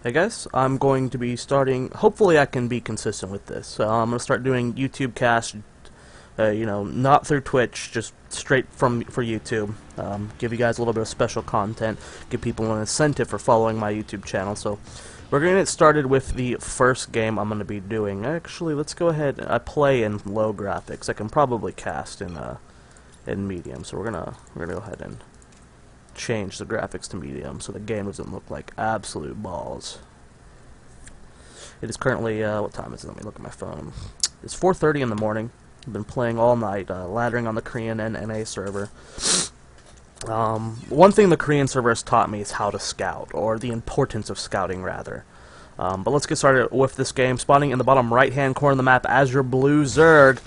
Hey guys, I'm going to be starting, hopefully I can be consistent with this. I'm going to start doing YouTube cast, not through Twitch, just straight for YouTube. Give you guys a little bit of special content, give people an incentive for following my YouTube channel. So we're going to get started with the first game I'm going to be doing. Actually, let's go ahead. I play in low graphics. I can probably cast in medium. So we're gonna go ahead and change the graphics to medium so the game doesn't look like absolute balls. It is currently, what time is it? Let me look at my phone. It's 4:30 in the morning. I've been playing all night, laddering on the Korean and NA server. One thing the Korean server has taught me is how to scout, or the importance of scouting, rather. But let's get started with this game. Spawning in the bottom right-hand corner of the map as your blue Zerg.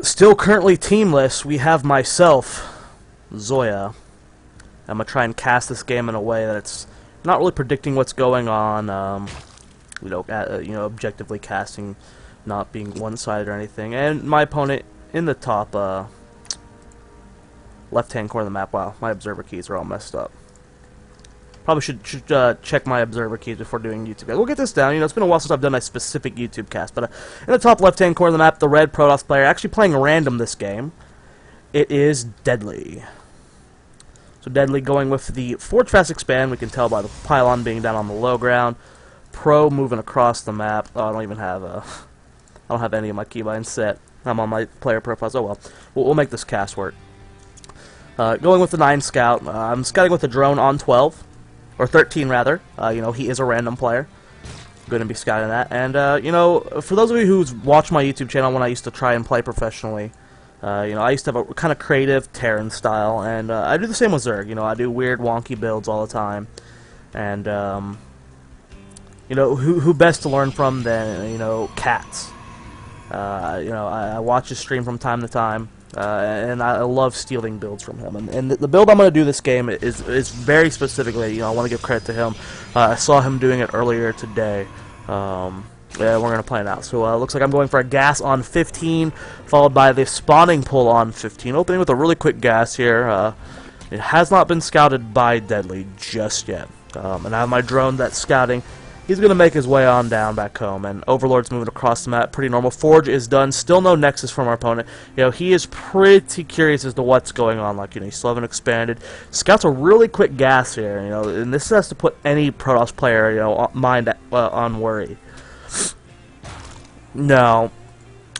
Still currently teamless, we have myself, Zoia. I'm going to try and cast this game in a way that it's not really predicting what's going on, objectively casting, not being one-sided or anything. And my opponent in the top left-hand corner of the map. Wow, my observer keys are all messed up. Probably should check my observer keys before doing YouTube. We'll get this down. It's been a while since I've done a specific YouTube cast. But in the top left-hand corner of the map, the red Protoss player, actually playing random this game. It is Deadly. So Deadly going with the Forge Fast Expand. We can tell by the pylon being down on the low ground. Pro moving across the map. Oh, I don't even have I don't have any of my keybinds set. I'm on my player profiles. Oh well. We'll make this cast work. Going with the 9 Scout. I'm scouting with the drone on 12. Or 13 rather. He is a random player. Going to be scouting that. And, for those of you who's watched my YouTube channel when I used to try and play professionally, I used to have a kind of creative Terran style, and I do the same with Zerg. I do weird, wonky builds all the time, and who best to learn from than Catz. I watch his stream from time to time, and I love stealing builds from him. And the build I'm going to do this game is very specifically. I want to give credit to him. I saw him doing it earlier today. Yeah, we're going to plan it out. So looks like I'm going for a gas on 15, followed by the spawning pull on 15. Opening with a really quick gas here. It has not been scouted by Deadly just yet. And I have my drone that's scouting. He's going to make his way on down back home. And Overlord's moving across the map. Pretty normal. Forge is done. Still no Nexus from our opponent. He is pretty curious as to what's going on. He still haven't expanded. Scout's a really quick gas here. And this has to put any Protoss player, mind on worry. Now,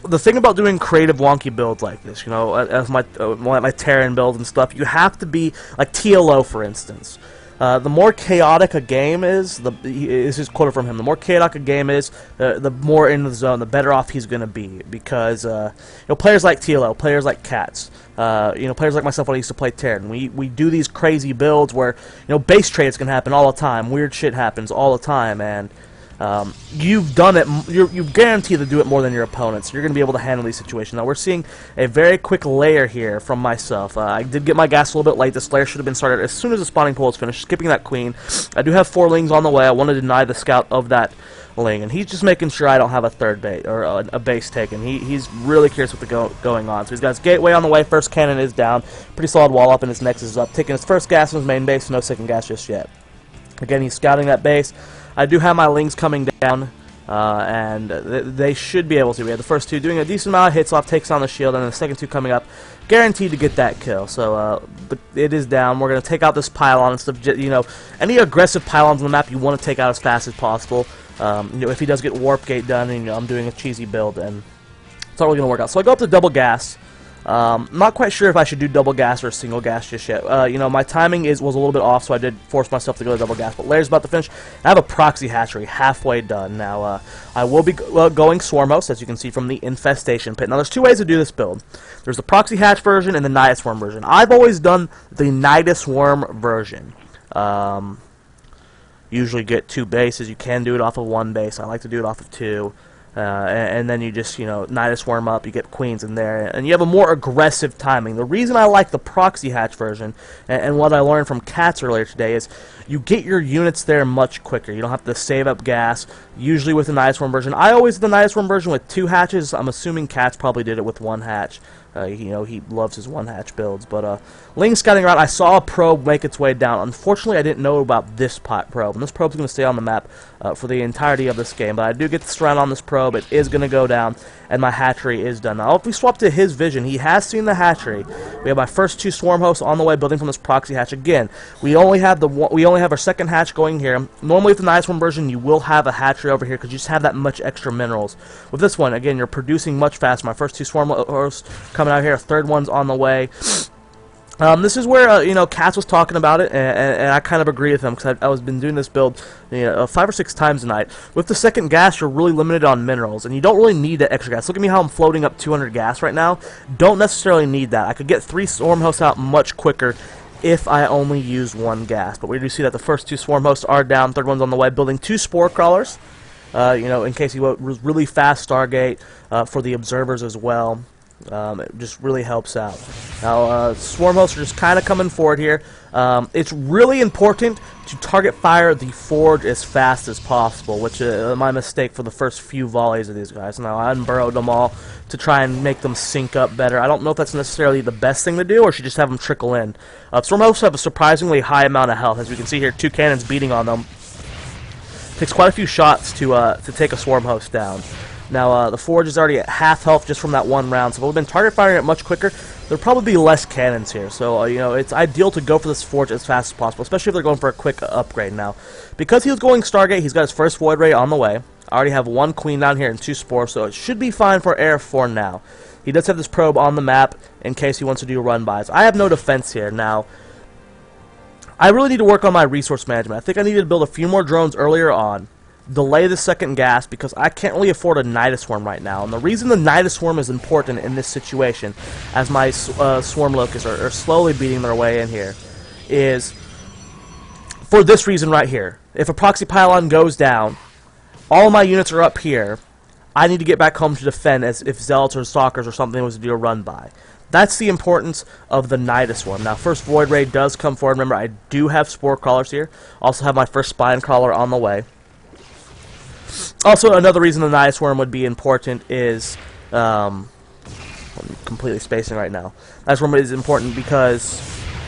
the thing about doing creative wonky builds like this, as my Terran build and stuff, you have to be like TLO, for instance. The more chaotic a game is, this is quoted from him, the more chaotic a game is, the more in the zone, the better off he's going to be. Because, players like TLO, players like Catz, players like myself when I used to play Terran, we do these crazy builds where, base trades can happen all the time, weird shit happens all the time, and you've done it. You're guaranteed to do it more than your opponents. You're going to be able to handle these situations. Now we're seeing a very quick layer here from myself. I did get my gas a little bit late. This layer should have been started as soon as the spawning pool is finished. Skipping that queen. I do have 4 lings on the way. I want to deny the scout of that ling, and he's just making sure I don't have a third base or a base taken. He's really curious what's going on. So he's got his gateway on the way. First cannon is down. Pretty solid wall up, and his nexus is up. Taking his first gas on his main base. No second gas just yet. Again, he's scouting that base. I do have my lings coming down, and they should be able to. We had the first 2 doing a decent amount of hits off, takes on the shield, and the second 2 coming up, guaranteed to get that kill. So, but it is down. We're going to take out this pylon and stuff. Any aggressive pylons on the map you want to take out as fast as possible. If he does get warp gate done, and I'm doing a cheesy build, and it's not really going to work out. So I go up to double gas. Not quite sure if I should do double gas or single gas just yet. My timing was a little bit off, so I did force myself to go to double gas. But Layer's about to finish. I have a proxy hatchery halfway done. Now, I will be going swarm host, as you can see from the infestation pit. Now, there's 2 ways to do this build. There's the proxy hatch version and the nidus worm version. I've always done the nidus worm version. Usually get 2 bases. You can do it off of 1 base. I like to do it off of 2. And then you just, nidus worm up, you get queens in there, and you have a more aggressive timing. The reason I like the proxy hatch version, and what I learned from Catz earlier today, is you get your units there much quicker. You don't have to save up gas, usually with the nidus worm version. I always did the nidus worm version with 2 hatches. I'm assuming Catz probably did it with 1 hatch. You know, he loves his one-hatch builds. But Ling scouting around, I saw a probe make its way down. Unfortunately, I didn't know about this probe. And this probe's going to stay on the map for the entirety of this game. But I do get to surround on this probe. It is going to go down, and my hatchery is done. Now, if we swap to his vision, he has seen the hatchery. We have my first 2 swarm hosts on the way, building from this proxy hatch. Again, we only have our second hatch going here. Normally, with the Night Swarm version, you will have a hatchery over here because you just have that much extra minerals. With this one, again, you're producing much faster. My first 2 swarm hosts coming out here. A third one's on the way. This is where you know, Catz was talking about it, and I kind of agree with him because I was been doing this build 5 or 6 times tonight. With the second gas, you're really limited on minerals, and you don't really need that extra gas. Look at me how I'm floating up 200 gas right now. Don't necessarily need that. I could get 3 swarm hosts out much quicker if I only use 1 gas. But we do see that the first 2 swarm hosts are down. Third one's on the way, building 2 spore crawlers. You know, in case you want really fast Stargate for the observers as well. It just really helps out. Now, swarm hosts are just kind of coming forward here. It's really important to target fire the forge as fast as possible, which is my mistake for the first few volleys of these guys. Now, I unburrowed them all to try and make them sync up better. I don't know if that's necessarily the best thing to do, or should just have them trickle in. Swarm hosts have a surprisingly high amount of health. As we can see here, 2 cannons beating on them. Takes quite a few shots to take a swarm host down. Now, the forge is already at half health just from that 1 round, so if we've been target firing it much quicker, there'll probably be less cannons here. So, you know, it's ideal to go for this forge as fast as possible, especially if they're going for a quick upgrade now. Because he was going Stargate, he's got his first Void Ray on the way. I already have 1 queen down here and 2 spores, so it should be fine for air for now. He does have this probe on the map in case he wants to do run-bys. I have no defense here. Now, I really need to work on my resource management. I think I needed to build a few more drones earlier on. Delay the second gas because I can't really afford a Nidus Swarm right now. And the reason the Nidus Swarm is important in this situation, as my Swarm Locusts are slowly beating their way in here, is for this reason right here. If a proxy pylon goes down, all my units are up here. I need to get back home to defend as if Zealots or Stalkers or something was to do a run-by. That's the importance of the Nidus Swarm. Now, first Void Ray does come forward. Remember, I do have Spore Crawlers here. Also have my first Spine Crawler on the way. Also, another reason the Nidus Swarm would be important is, I'm completely spacing right now. Nidus Swarm is important because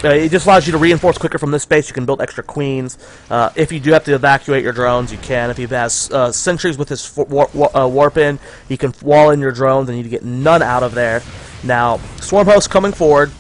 it just allows you to reinforce quicker from this space. You can build extra queens. If you do have to evacuate your drones, you can. If he has sentries with his warp in, he can wall in your drones and you get none out of there. Now, Swarm Host coming forward.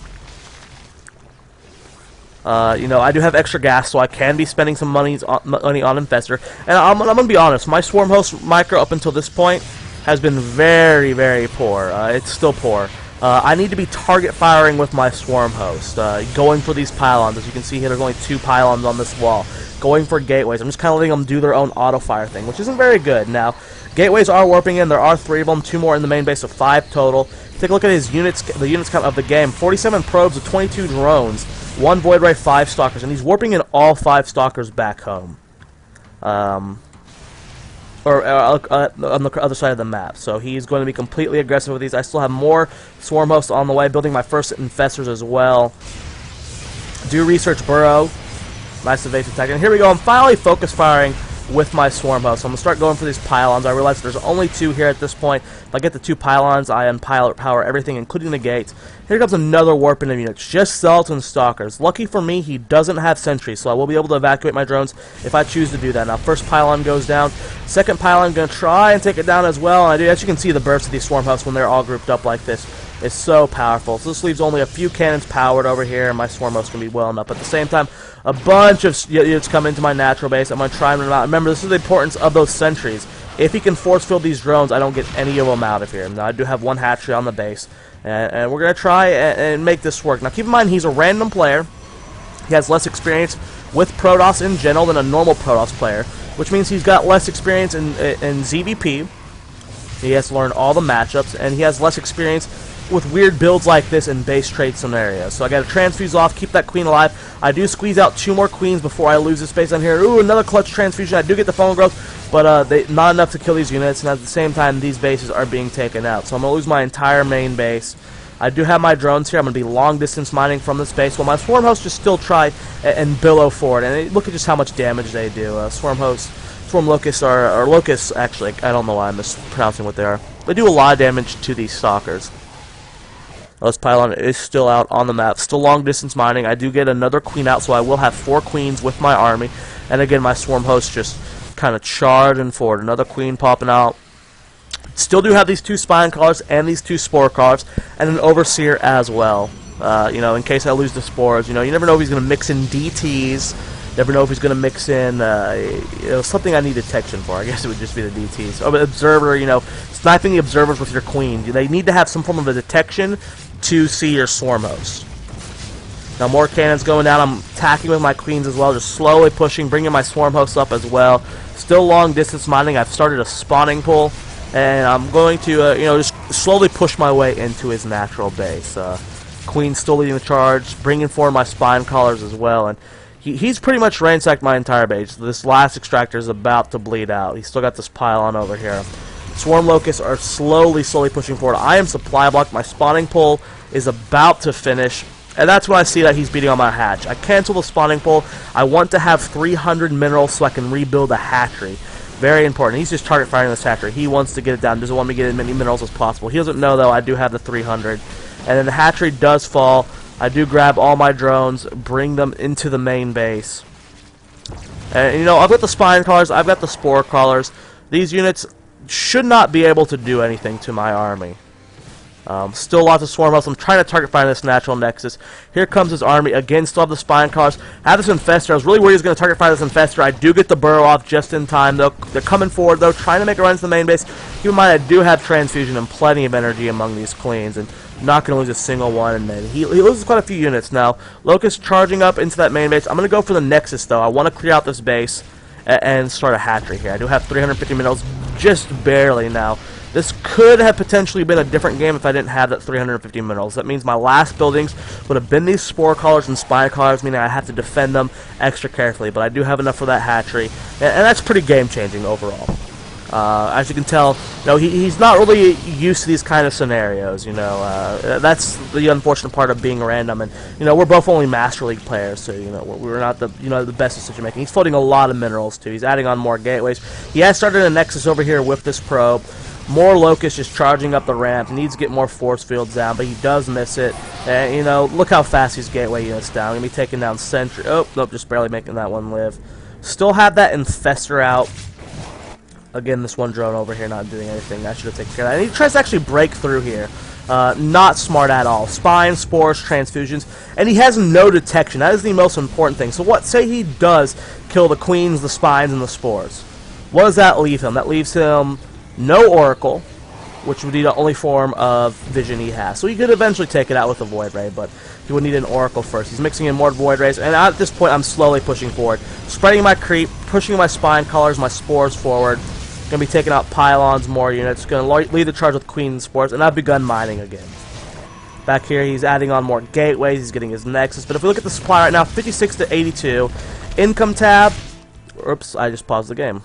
You know, I do have extra gas, so I can be spending some money on Infestor. And I'm going to be honest, my Swarm Host micro up until this point has been very, very poor. It's still poor. I need to be target firing with my Swarm Host, going for these pylons. As you can see here, there's only 2 pylons on this wall. Going for gateways. I'm just kind of letting them do their own auto-fire thing, which isn't very good. Now, gateways are warping in. There are 3 of them, 2 more in the main base, of 5 total. Take a look at his units, the units count of the game. 47 probes with 22 drones. 1 Void Ray, 5 Stalkers, and he's warping in all 5 Stalkers back home. On the other side of the map. So he's going to be completely aggressive with these. I still have more Swarm Hosts on the way, building my first Infestors as well. Do research Burrow. Nice evasive attack. And here we go. I'm finally focus firing with my Swarm Host. So I'm going to start going for these pylons. I realize there's only 2 here at this point. If I get the 2 pylons, I unpower everything, including the gates. Here comes another warp in unit. Just Skeleton Stalkers. Lucky for me, he doesn't have sentries, so I will be able to evacuate my drones if I choose to do that. Now, first pylon goes down. Second pylon, going to try and take it down as well. And as you can see, the burst of these Swarm Hosts when they're all grouped up like this is so powerful. So this leaves only a few cannons powered over here, and my Swarm Hosts can be well enough. At the same time, a bunch of units come into my natural base. I'm going to try and run them out. Remember, this is the importance of those sentries. If he can force field these drones, I don't get any of them out of here. Now, I do have 1 hatchery on the base, and we're going to try and make this work. Now, keep in mind, he's a random player. He has less experience with Protoss in general than a normal Protoss player, which means he's got less experience in ZVP. He has to learn all the matchups, and he has less experience with weird builds like this in base trade scenarios. So I got to transfuse off, keep that queen alive. I do squeeze out 2 more queens before I lose the space on here. Ooh, another clutch transfusion. I do get the phone growth, but not enough to kill these units, and at the same time, these bases are being taken out. So I'm going to lose my entire main base. I do have my drones here. I'm going to be long-distance mining from this base, while my Swarm Hosts just still try and billow forward. And look at just how much damage they do. Swarm Locusts or Locusts, actually. I don't know why I'm mispronouncing what they are. They do a lot of damage to these Stalkers. This pylon is still out on the map. Still long distance mining. I do get another queen out, so I will have 4 queens with my army. And again, my swarm host just kind of charging forward. Another queen popping out. Still do have these 2 spine crawlers and these 2 spore crawlers, and an overseer as well. You know, in case I lose the spores, you know, you never know if he's going to mix in DTs. Never know if he's going to mix in, you know, something I need detection for. I guess it would just be the DTs. Oh, but observer, you know, sniping the observers with your queen. They need to have some form of a detection to see your swarm host. Now more cannons going down. I'm attacking with my queens as well, just slowly pushing, bringing my swarm hosts up as well. Still long distance mining. I've started a spawning pool, and I'm going to, you know, just slowly push my way into his natural base. Queen still leading the charge, bringing forward my spine collars as well, and he's pretty much ransacked my entire base. This last extractor is about to bleed out. He's still got this pylon over here. Swarm locusts are slowly pushing forward. I am supply blocked. My spawning pole is about to finish, and that's when I see that he's beating on my hatch. I cancel the spawning pole. I want to have 300 minerals so I can rebuild a hatchery. Very important. He's just target firing this hatchery. He wants to get it down. Doesn't want me to get as many minerals as possible. He doesn't know, though, I do have the 300. And then the hatchery does fall. I do grab all my drones, bring them into the main base. And, you know, I've got the spine crawlers, I've got the spore crawlers. These units should not be able to do anything to my army. Still lots of swarm hosts. I'm trying to target find this natural nexus. Here comes his army. Again, still have the spine crawlers. Have this infestor. I was really worried he was going to target find this infestor. I do get the burrow off just in time, though. They're coming forward, though, trying to make a run to the main base. Keep in mind, I do have transfusion and plenty of energy among these queens, and not going to lose a single one. And then he loses quite a few units now. Locust charging up into that main base. I'm going to go for the nexus, though. I want to clear out this base and start a hatchery here. I do have 350 minerals, just barely now. This could have potentially been a different game if I didn't have that 350 minerals. That means my last buildings would have been these spore collars and spine collars, meaning I have to defend them extra carefully. But I do have enough for that hatchery, and that's pretty game-changing overall. As you can tell, you know, he's not really used to these kind of scenarios. You know, that's the unfortunate part of being random. And you know, we're both only Master League players, so you know we're not the the best decision making. He's floating a lot of minerals too. He's adding on more gateways. He has started a nexus over here with this probe. More Locust just charging up the ramp. Needs to get more force fields down, but he does miss it. And, you know, look how fast these gateway units down. Going to be taking down Sentry. Oh, nope, just barely making that one live. Still have that Infestor out. Again, this one drone over here not doing anything. I should have taken care of that. And he tries to actually break through here. Not smart at all. Spine, spores, transfusions, and he has no detection. That is the most important thing. So what, say he does kill the queens, the spines, and the spores. What does that leave him? That leaves him no Oracle, which would be the only form of vision he has. So he could eventually take it out with a Void Ray, but he would need an Oracle first. He's mixing in more Void Rays, and at this point I'm slowly pushing forward. Spreading my creep, pushing my spine colors, my spores forward. Going to be taking out pylons, more units. Going to lead the charge with queen and spores, and I've begun mining again. Back here he's adding on more gateways, he's getting his nexus. But if we look at the supply right now, 56 to 82. Income tab. Oops, I just paused the game.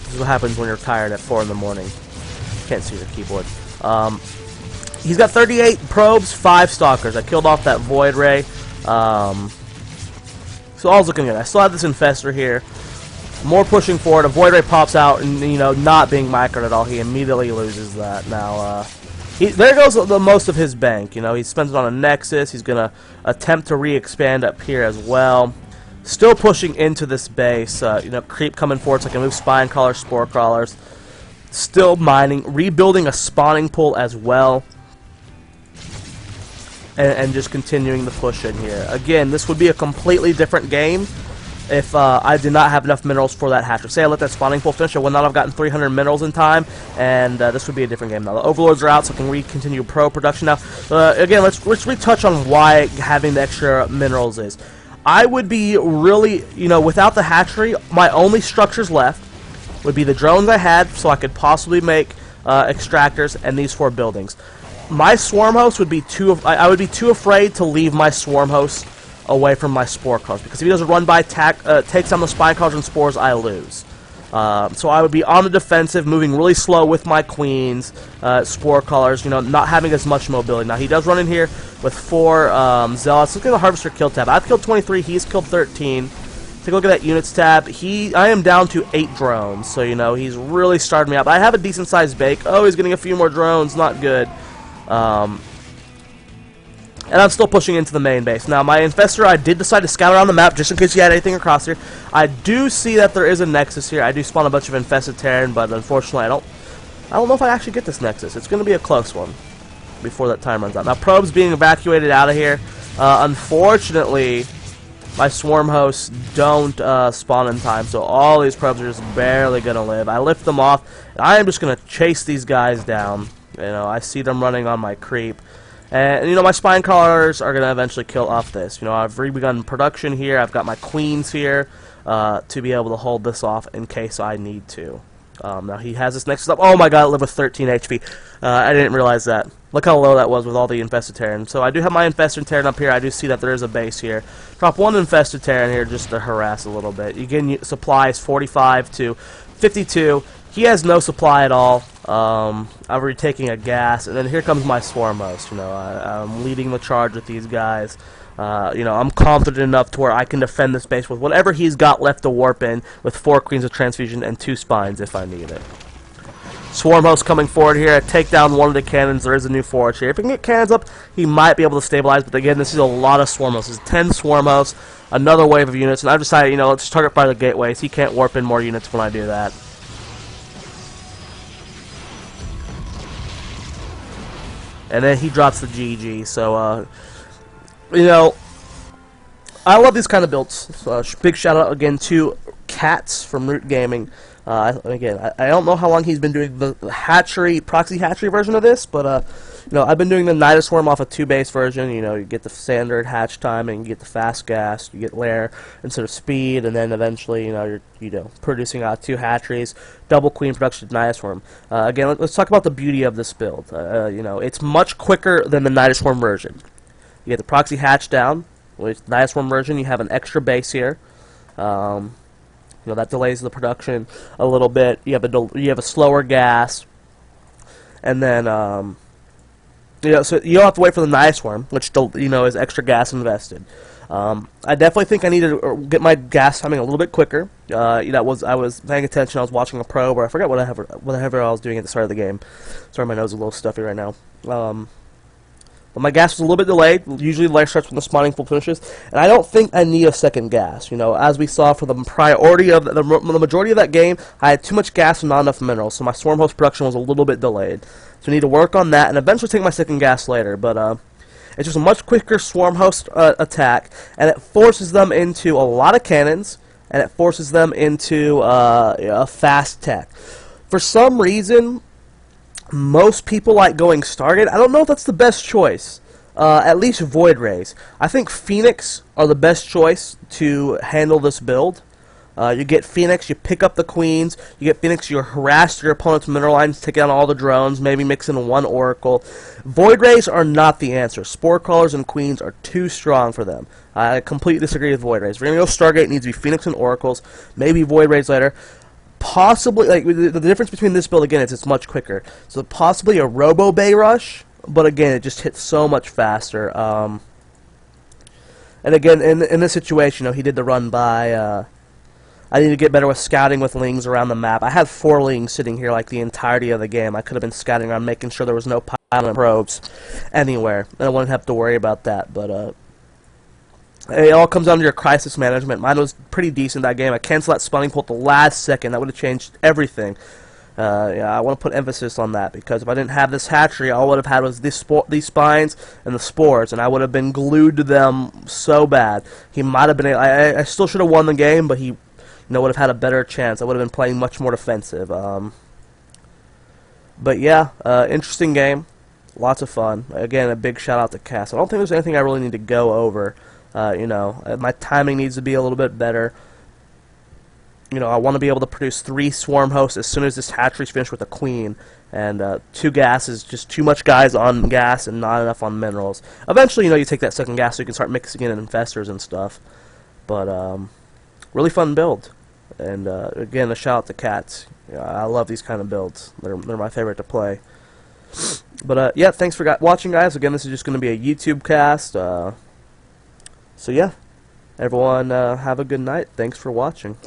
This is what happens when you're tired at 4 in the morning. Can't see your keyboard. He's got 38 probes, 5 stalkers. I killed off that Void Ray. So all's looking good. I still have this Infestor here. More pushing forward. A Void Ray pops out, and you know, not being microed at all, he immediately loses that. Now, there goes the most of his bank. You know, he spends it on a Nexus. He's gonna attempt to re-expand up here as well. Still pushing into this base, you know, creep coming forward so I can move spine crawlers, spore crawlers. Still mining, rebuilding a spawning pool as well. And just continuing the push in here. Again, this would be a completely different game if I did not have enough minerals for that hatchery. Say I let that spawning pool finish, I would not have gotten 300 minerals in time, and this would be a different game now. The Overlords are out, so I can continue pro production now. Again, let's retouch on why having the extra minerals is. I would be really, you know, without the hatchery, my only structures left would be the drones I had, so I could possibly make extractors and these 4 buildings. My swarm host would be I would be too afraid to leave my swarm host away from my spore crawlers, because if he doesn't run by, takes down the spine crawlers and spores, I lose. So I would be on the defensive, moving really slow with my queens, spore crawlers, you know, not having as much mobility. Now he does run in here with 4 zealots. Look at the harvester kill tab. I've killed 23. He's killed 13. Take a look at that units tab. I am down to 8 drones, so you know he's really started me out. But I have a decent sized bake. Oh, he's getting a few more drones. Not good. And I'm still pushing into the main base. Now, my Infestor, I did decide to scout around the map just in case you had anything across here. I do see that there is a Nexus here. I do spawn a bunch of Infested Terran, but unfortunately, I don't know if I actually get this Nexus. It's going to be a close one before that time runs out. Now, probes being evacuated out of here. Unfortunately, my swarm hosts don't spawn in time, so all these probes are just barely going to live. I lift them off, and I am just going to chase these guys down. You know, I see them running on my creep. And, you know, my spine crawlers are going to eventually kill off this. You know, I've re-begun production here. I've got my queens here to be able to hold this off in case I need to. Now, he has this next up. Oh, my God, I live with 13 HP. I didn't realize that. Look how low that was with all the Infested Terran. So I do have my Infested Terran up here. I do see that there is a base here. Drop one Infested Terran here just to harass a little bit. You get supplies 45 to 52. He has no supply at all. I'm retaking a gas, and then here comes my swarm host. You know, I'm leading the charge with these guys. You know, I'm confident enough to where I can defend this base with whatever he's got left to warp in, with 4 Queens of Transfusion and 2 Spines if I need it. Swarm host coming forward here. I take down one of the cannons. There is a new forge here. If he can get cannons up, he might be able to stabilize, but again, this is a lot of swarm hosts. This is 10 swarm hosts, another wave of units, and I've decided, you know, let's target fire the gateways. He can't warp in more units when I do that. And then he drops the GG. So, you know, I love these kind of builds. So, big shout out again to Catz from Root Gaming. Again, I don't know how long he's been doing the hatchery, proxy hatchery version of this, but you know, I've been doing the Nida Swarm off a 2-base version. You know, you get the standard hatch timing, you get the fast gas, you get lair instead of speed, and then eventually, you're producing out 2 hatcheries, double queen production Nida Swarm. Again, let's talk about the beauty of this build. You know, it's much quicker than the Nida Swarm version. You get the proxy hatch down. With the Nida Swarm version, you have an extra base here. You know, that delays the production a little bit. You have a slower gas, and then you know, so you don't have to wait for the Nida Swarm, which is extra gas invested. I definitely think I need to get my gas timing a little bit quicker. I was paying attention. I was watching a probe, or I forget whatever I was doing at the start of the game. Sorry, my nose is a little stuffy right now. But my gas was a little bit delayed. Usually the lair starts when the spawning pool finishes, and I don't think I need a second gas. You know, as we saw for the priority of the majority of that game, I had too much gas and not enough minerals, so my swarm host production was a little bit delayed. So I need to work on that, and eventually take my second gas later. But it's just a much quicker swarm host attack, and it forces them into a lot of cannons, and it forces them into a fast tech. For some reason, most people like going Stargate. I don't know if that's the best choice. At least Void Rays. I think Phoenix are the best choice to handle this build. You get Phoenix, you pick up the Queens. You get Phoenix, you harass your opponent's mineral lines, take out all the drones, maybe mix in 1 Oracle. Void Rays are not the answer. Spore Crawlers and Queens are too strong for them. I completely disagree with Void Rays. If we're going to go Stargate, it needs to be Phoenix and Oracles, maybe Void Rays later. Possibly, like, the difference between this build, again, is it's much quicker. So possibly a Robo Bay Rush, but again, it just hits so much faster. And again, in this situation, he did the run by. I need to get better with scouting with lings around the map. I had 4 lings sitting here like the entirety of the game. I could have been scouting around, making sure there was no pylon probes anywhere, and I wouldn't have to worry about that. But it all comes down to your crisis management. Mine was pretty decent that game. I canceled that spawning pool at the last second. That would have changed everything. Yeah, I want to put emphasis on that, because if I didn't have this hatchery, all I would have had was these spines and the spores, and I would have been glued to them so bad. He might have been. I still should have won the game, but he, would have had a better chance. I would have been playing much more defensive. But yeah, interesting game, lots of fun. Again, a big shout out to Catz. I don't think there's anything I really need to go over. My timing needs to be a little bit better. I want to be able to produce 3 swarm hosts as soon as this hatchery's finished with a queen, and 2 gas is just too much guys on gas and not enough on minerals. Eventually, you take that second gas so you can start mixing in infestors and stuff. But really fun build, and again, a shout out to Catz. I love these kind of builds. They're my favorite to play. But yeah, thanks for watching, guys. Again, this is just going to be a YouTube cast. So yeah, everyone, have a good night. Thanks for watching.